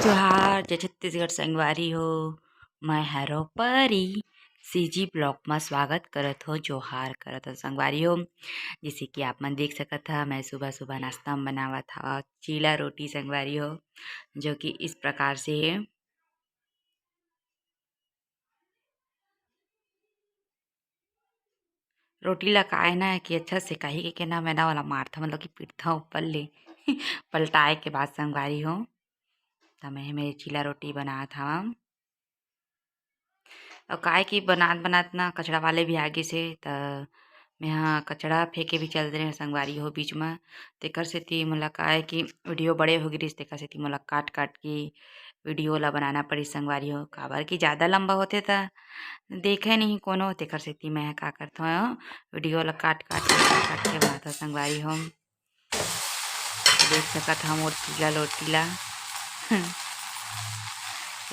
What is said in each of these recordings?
जोहार जय छत्तीसगढ़ संगवारी हो। मैं हैरो परी सीजी ब्लॉक में स्वागत करत हो, जोहार करत हो संगवारी हो। जैसे कि आप मन देख सकत हा, मैं सुबह सुबह नाश्ता में बनावत हवा चीला रोटी संगवारी हो, जो कि इस प्रकार से है। रोटी ला काय ना है कि अच्छा से कही के ना मैदा वाला मारथा, मतलब कि पीटथा ऊपर ले पलटाए के बाद संगवारी हो। तो मैं मेरी चीला रोटी बनात हवा और काय कि बनात बनात ना कचड़ा वाले भी आगे से त मेहा कचड़ा फेंके भी चल रहे संगवारी हो बीच में। तेकर सेती मोला काय कि वीडियो बड़े हो गिरिस, तेकर सेती मोला काट काट के वीडियो ला बनाना पड़ी संगवारी हो। काबर कि ज़्यादा लंबा होते त देखे नहीं कोनो, तेकर सेती मैं का करथो वीडियो ला काट काट के बनाथो संगवारी हो। देख सकत हा मोर चीला रोटी ला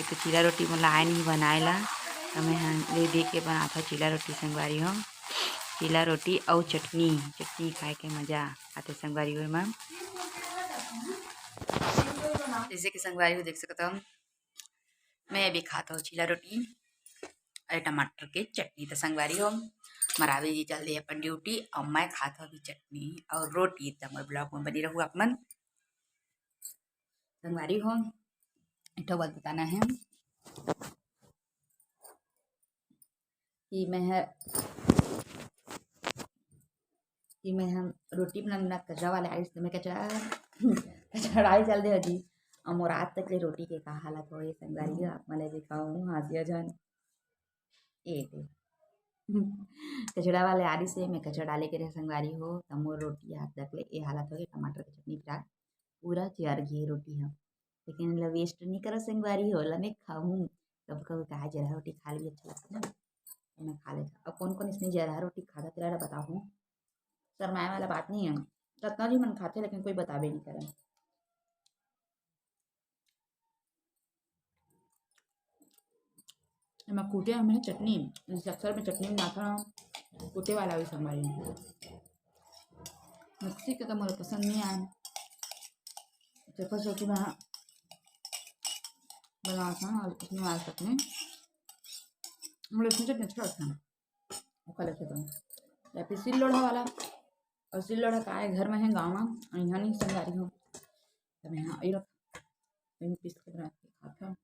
एक चीला रोटी मोला आए नहीं बनाए ला, तो मैं दे के बनाथा चीला रोटी संगवारी हो। चीला रोटी और चटनी खाए के मज़ा आते संगवारी हो। में जैसे कि संगवारी हो देख सकता हूँ, मैं अभी खाता हूँ चीला रोटी अरे टमाटर के चटनी। तो संगवारी हो मरावी जी चल रही है अपन ड्यूटी और मैं खाता हूँ चटनी और रोटी। तो हमारे ब्लॉग में बनी रहूँ आप मन संगवारी हो। एक बात बताना है कि मैं हम रोटी बना कचरा वाले आइस, तो मैं कचराई चल दे हजी और मोर आज तक ले रोटी के का हालत हो ये संगवारी आप मैं दिखाऊँ हासिया जन ए कचड़ा वाले आरी से मैं कचरा डाले के रहे संगवारी हो। तो मोर रोटी आज तक ले ये हालत हो गई, टमाटर की चटनी के पूरा चर गई रोटी हम, लेकिन ला वेस्ट नहीं करो संगवारी हो, ला मैं खाऊँ कब कब कहा जरा रोटी खा ली अच्छा लगता है तो मैं खा लेता। अब कौन कौन इसने जरा रोटी खाता तेरा बताऊँ, शर्माए वाला बात नहीं है, कितना जी मन खाते लेकिन कोई बतावे नहीं करे। मैं कूटे मैंने चटनी अक्सर में चटनी बनाता हूँ, कूटे वाला भी संभाली मिक्सी का तो मुझे पसंद नहीं आया, सिर्फ सोची मैं बनाता हूँ और इसमें डाल सकते हैं मुझे इसमें चटनी अच्छा लगता है वो कल तो या फिर सिल लोढ़ा वाला। और सिल लोढ़ा का है घर में है गाँव में, यहाँ नहीं संगवारी हो। तो मैं यहाँ पीस के बना के खाता हूँ।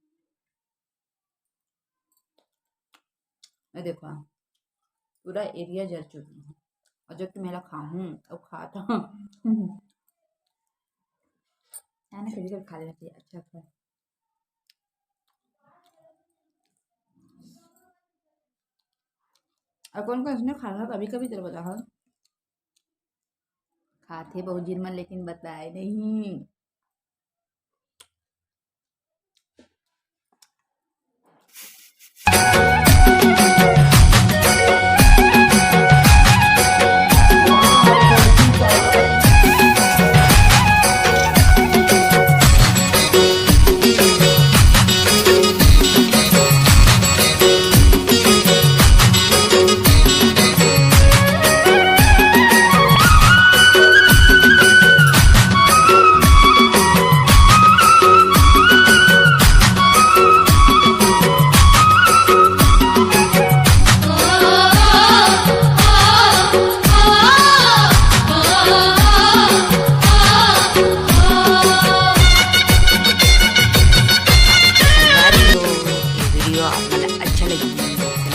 मैं देखो पूरा एरिया जल चुकी है और जब कि मेरा खाऊँ और खाता ना कभी कभी खा लेना चाहिए, अच्छा लगता है। और कौन कौन इसने खा रहा कभी कभी तेरे बता खाते बहुत जिन मन लेकिन बताए नहीं।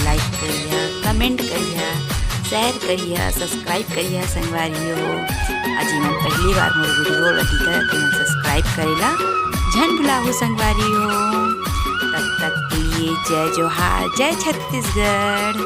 लाइक करिए, कमेंट करिए, शेयर करिए, सब्सक्राइब करिए संगवारी हो। अजी मन पहली बार मोर वीडियो ला दिखा कि मैं सब्सक्राइब करेला झन भुलाहू संगवारी हो। तब तक के लिए जय जोहार, जय छत्तीसगढ़।